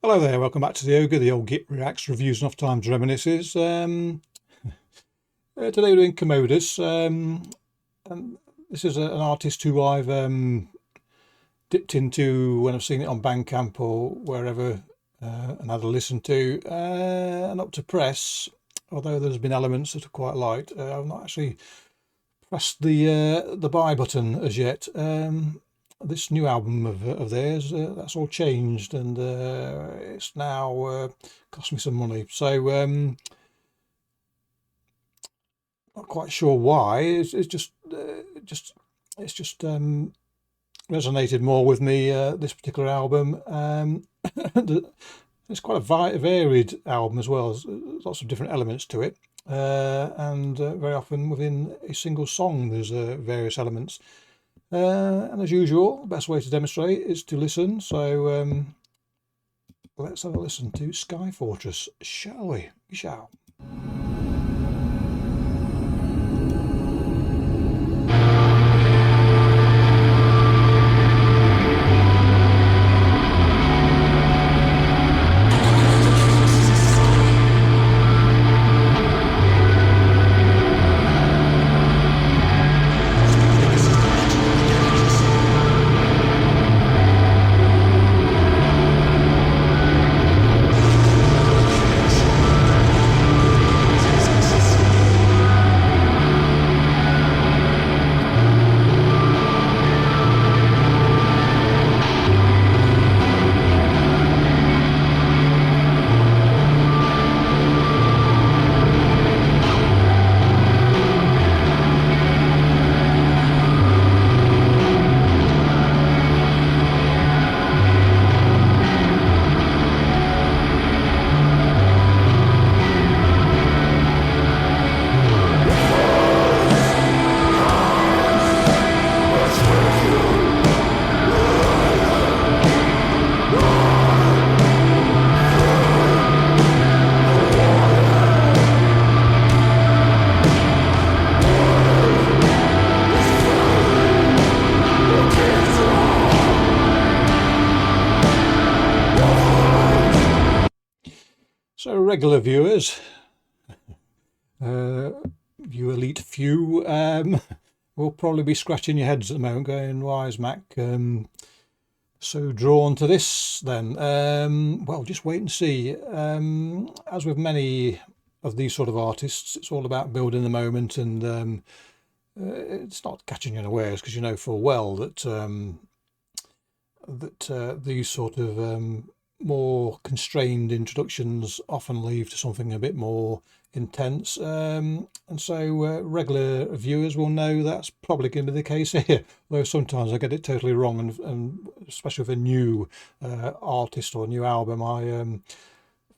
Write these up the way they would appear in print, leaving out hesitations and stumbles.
Hello there, welcome back to the Ogre, the old Git Reacts, Reviews and Oft-Times Reminiscences. Today we're doing Kommodus. And this is an artist who I've dipped into when I've seen it on Bandcamp or wherever and had a listen to. And up to press, although there's been elements that I quite liked, I've not actually pressed the buy button as yet. This new album of theirs, that's all changed, and it's now cost me some money. So not quite sure why. It's just resonated more with me, this particular album. It's quite a varied album as well. There's lots of different elements to it, and very often within a single song there's various elements. And as usual, the best way to demonstrate is to listen. So let's have a listen to Sky Fortress, shall we? We shall. So regular viewers, you elite few, will probably be scratching your heads at the moment going, why is Mac so drawn to this then? Well, just wait and see. As with many of these sort of artists, it's all about building the moment, and it's not catching you unawares, because you know full well that these sort of more constrained introductions often lead to something a bit more intense, and so regular viewers will know that's probably going to be the case here, though sometimes I get it totally wrong, and especially with a new artist or a new album, I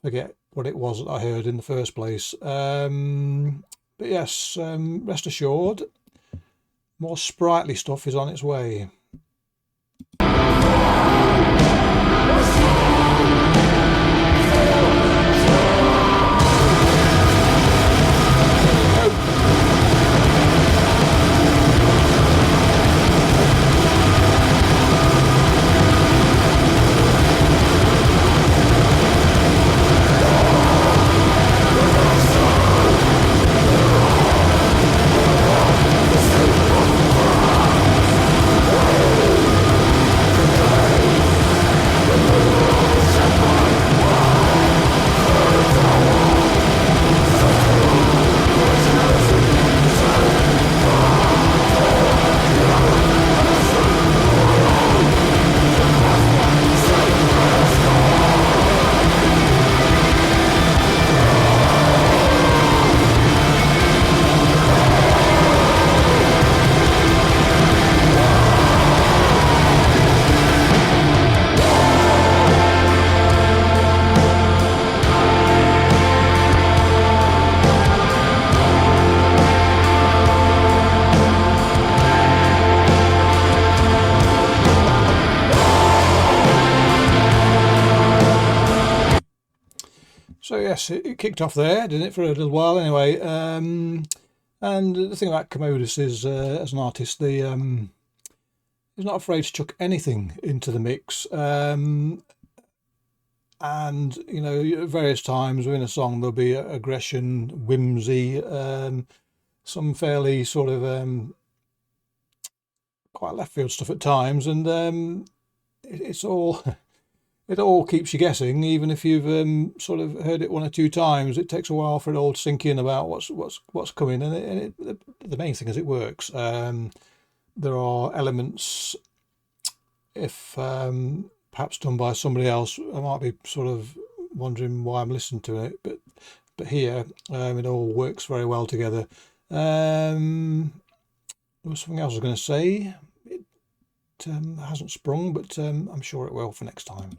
forget what it was that I heard in the first place. But yes, rest assured, more sprightly stuff is on its way. So yes, it kicked off there, didn't it, for a little while anyway. And the thing about Kommodus is, as an artist, he's not afraid to chuck anything into the mix. and you know, at various times within a song there'll be aggression, whimsy, some fairly sort of quite left field stuff at times, and it's all it all keeps you guessing, even if you've sort of heard it one or two times. It takes a while for it all to sink in about what's coming, and the main thing is it works. There are elements, if perhaps done by somebody else, I might be sort of wondering why I'm listening to it, but here it all works very well together. There was something else I was going to say. It hasn't sprung, but I'm sure it will for next time.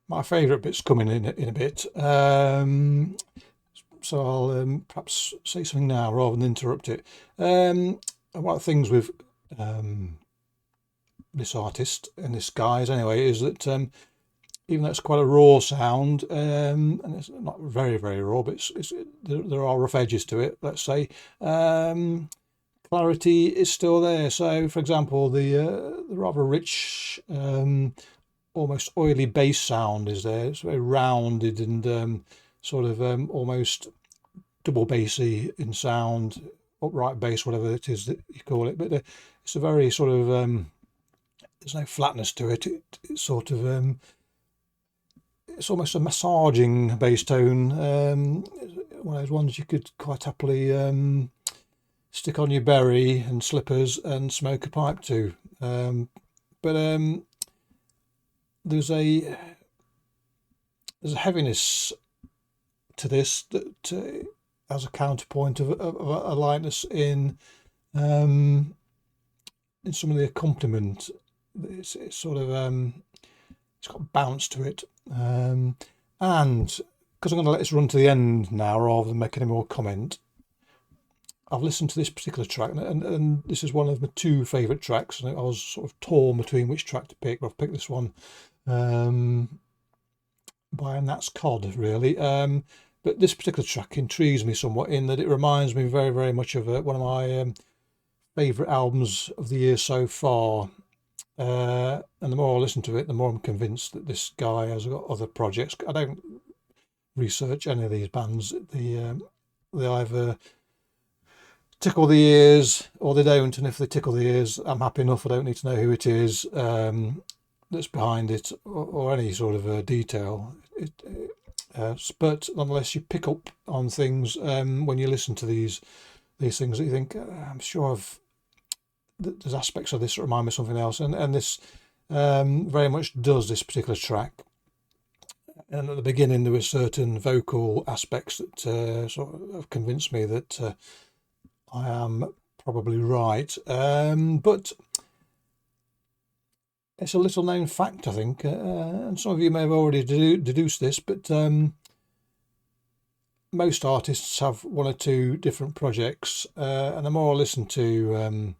My favourite bit's coming in a bit, so I'll perhaps say something now rather than interrupt it. One of the things with this artist and this guy's anyway is that even though it's quite a raw sound, and it's not very raw, but there are rough edges to it, let's say, clarity is still there. So for example, the rather rich almost oily bass sound is there. It's very rounded and sort of almost double bassy in sound, upright bass, whatever it is that you call it. But it's a very sort of there's no flatness to it. It's sort of it's almost a massaging bass tone. One of those ones you could quite happily stick on your berry and slippers and smoke a pipe to. But there's a heaviness to this that as a counterpoint of a lightness in some of the accompaniment. It's sort of it's got bounce to it, and because I'm going to let this run to the end now rather than make any more comment, I've listened to this particular track, and this is one of my two favourite tracks, and I was sort of torn between which track to pick, but I've picked this one by And That's Cod, really. But this particular track intrigues me somewhat in that it reminds me very much of one of my favourite albums of the year so far. And the more I listen to it, the more I'm convinced that this guy has got other projects. I don't research any of these bands. They either tickle the ears or they don't, and if they tickle the ears, I'm happy enough. I don't need to know who it is that's behind it or any sort of detail. But nonetheless, you pick up on things when you listen to these things that you think, I'm sure there's aspects of this that remind me of something else, and this very much does, this particular track. And at the beginning there were certain vocal aspects that sort of convinced me that I am probably right, but it's a little known fact, I think, and some of you may have already deduced this, but most artists have one or two different projects, and the more I listen to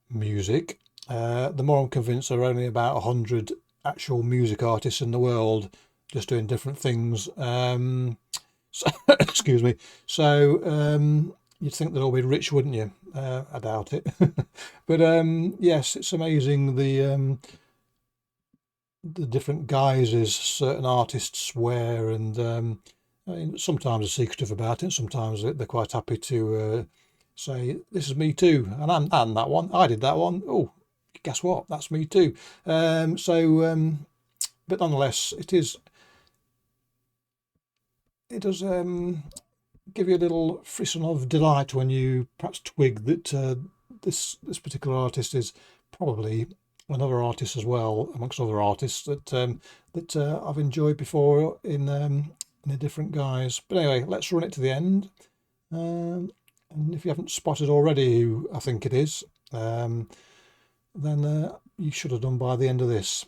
music, the more I'm convinced there are only about 100 actual music artists in the world just doing different things. So, excuse me. So you'd think they'd all be rich, wouldn't you? I doubt it. But yes, it's amazing the different guises certain artists wear, and I mean, sometimes they're secretive about it. Sometimes they're quite happy to say, "This is me too," and that one, I did that one. Oh, guess what? That's me too. But nonetheless, it does give you a little frisson of delight when you perhaps twig that this particular artist is probably another artist as well, amongst other artists that I've enjoyed before in a different guise. But anyway, let's run it to the end. And if you haven't spotted already who I think it is, then you should have done by the end of this.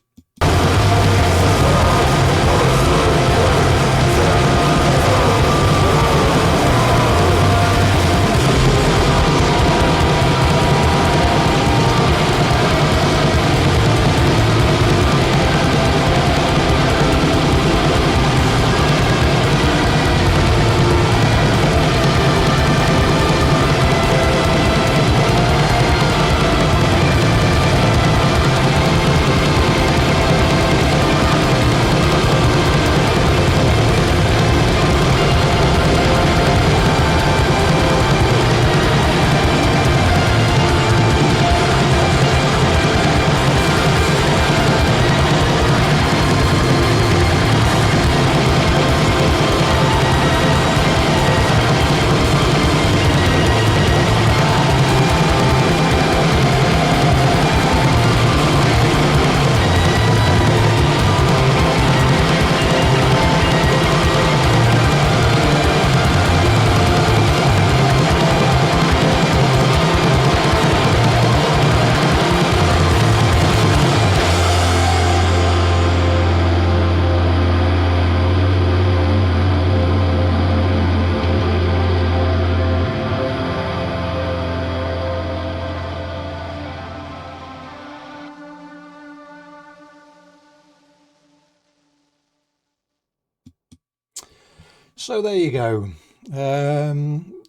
So there you go.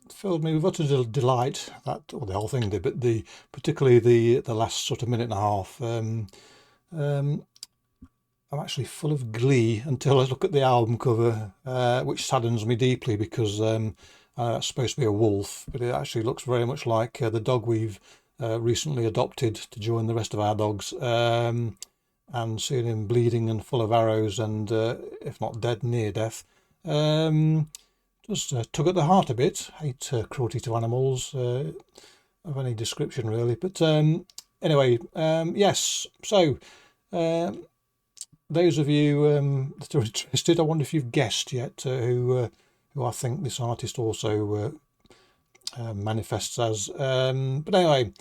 Filled me with utter delight, that, or the whole thing did, but particularly the last sort of minute and a half. I'm actually full of glee until I look at the album cover, which saddens me deeply because it's supposed to be a wolf, but it actually looks very much like the dog we've recently adopted to join the rest of our dogs. And seeing him bleeding and full of arrows and, if not dead, near death. Just tug at the heart a bit. Hate cruelty to animals of any description, really. But anyway, yes. So those of you that are interested, I wonder if you've guessed yet who I think this artist also manifests as. But anyway,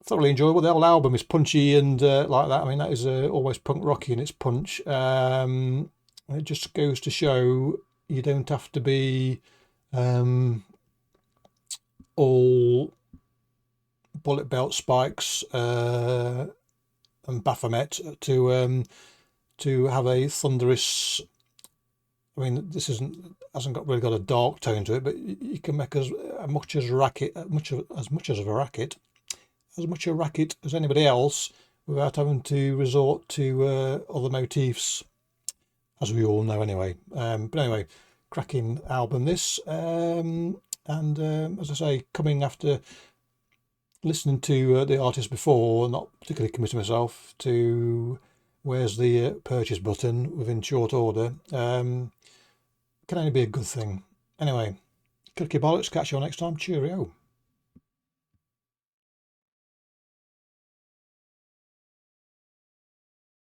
thoroughly enjoyable. The whole album is punchy and like that. I mean, that is almost punk rocky in its punch. It just goes to show you don't have to be all bullet belt spikes and Baphomet to have a thunderous. I mean, this hasn't really got a dark tone to it, but you can make as much a racket as anybody else without having to resort to other motifs, as we all know anyway. But anyway, cracking album this, and as I say, coming after listening to the artist before, not particularly committing myself to where's the purchase button within short order, can only be a good thing. Anyway, click your bollocks, catch you all next time, cheerio.